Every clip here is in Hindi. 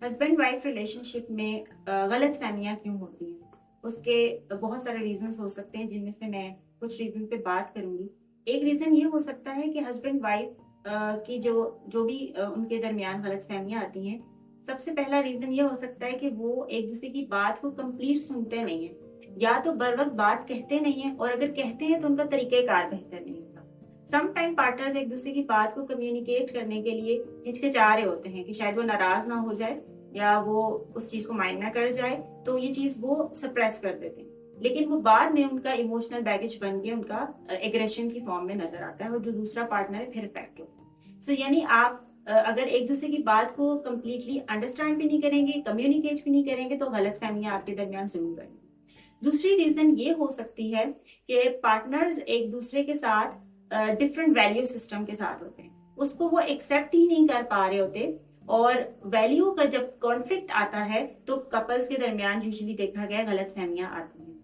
हस्बैंड वाइफ रिलेशनशिप में गलत फहमियाँ क्यों होती हैं? उसके बहुत सारे रीजंस हो सकते हैं, जिनमें से मैं कुछ रीजन पे बात करूंगी। एक रीजन ये हो सकता है कि हस्बैंड वाइफ की जो जो भी उनके दरमियान गलत फहमियाँ आती हैं। सबसे पहला रीजन ये हो सकता है कि वो एक दूसरे की बात को कंप्लीट सुनते नहीं है, या तो बर वक्त बात कहते नहीं है, और अगर कहते हैं तो उनका तरीकेकार बेहतर नहीं होता। सम टाइम पार्टनर्स एक दूसरे की बात को कम्युनिकेट करने के लिए हिचकिचा रहे होते हैं कि शायद वो नाराज ना हो जाए या वो उस चीज को माइंड ना कर जाए, तो ये चीज वो सप्रेस कर देते हैं। लेकिन वो बाद में उनका इमोशनल बैगेज बन के उनका एग्रेशन की फॉर्म में नजर आता है, और जो दूसरा पार्टनर है फिर इफेक्ट होता है। सो यानी आप अगर एक दूसरे की बात को कम्प्लीटली अंडरस्टैंड भी नहीं करेंगे, कम्युनिकेट भी नहीं करेंगे, तो गलत फहमियां आपके दरमियान जरूर बनेंगी। दूसरी रीजन ये हो सकती है कि पार्टनर्स एक दूसरे के साथ डिफरेंट वैल्यू सिस्टम के साथ होते हैं, उसको वो एक्सेप्ट ही नहीं कर पा रहे होते। और वैल्यू का जब कॉन्फ्लिक्ट आता है तो कपल्स के दरमियान यूजुअली देखा गया गलत फहमियां आती हैं।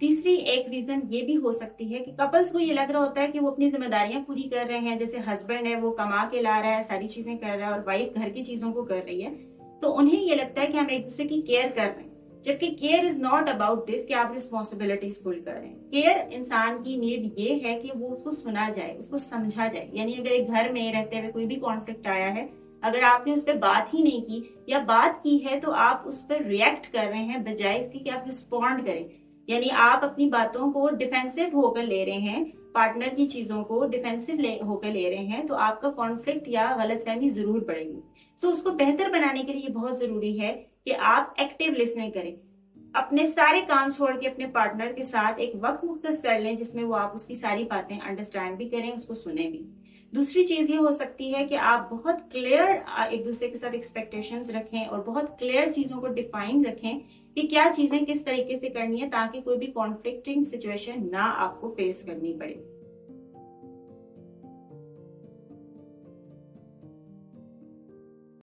तीसरी एक रीजन ये भी हो सकती है कि कपल्स को ये लग रहा होता है कि वो अपनी जिम्मेदारियां पूरी कर रहे हैं, जैसे हस्बैंड है वो कमा के ला रहा है, सारी चीजें कर रहा है, और वाइफ घर की चीजों को कर रही है। तो उन्हें ये लगता है कि हम एक दूसरे की केयर कर रहे हैं, जबकि care is not about this कि आप रिस्पॉन्सिबिलिटीज फुल कर रहे हैं। केयर इंसान की नीड ये है कि वो उसको सुना जाए, उसको समझा जाए। यानी अगर एक घर में रहते हुए कोई भी कॉन्फ्लिक्ट आया है, अगर आपने उस पर बात ही नहीं की, या बात की है तो आप उस पर रिएक्ट कर रहे हैं बजाय इसके कि आप रिस्पॉन्ड करें, यानी आप अपनी बातों को डिफेंसिव होकर ले रहे हैं, पार्टनर की चीजों को डिफेंसिव होकर ले रहे हैं, तो आपका कॉन्फ्लिक्ट या गलतफहमी जरूर बढ़ेगी। सो उसको बेहतर बनाने के लिए बहुत जरूरी है कि आप एक्टिव लिसनिंग करें। अपने सारे काम छोड़ के अपने पार्टनर के साथ एक वक्त मुख्तस कर लें, जिसमें वो आप उसकी सारी बातें अंडरस्टैंड भी करें, उसको सुने भी। दूसरी चीज ये हो सकती है कि आप बहुत क्लियर एक दूसरे के साथ एक्सपेक्टेशंस रखें, और बहुत क्लियर चीजों को डिफाइन रखें कि क्या चीजें किस तरीके से करनी है, ताकि कोई भी कॉन्फ्लिक्टिंग सिचुएशन ना आपको फेस करनी पड़े।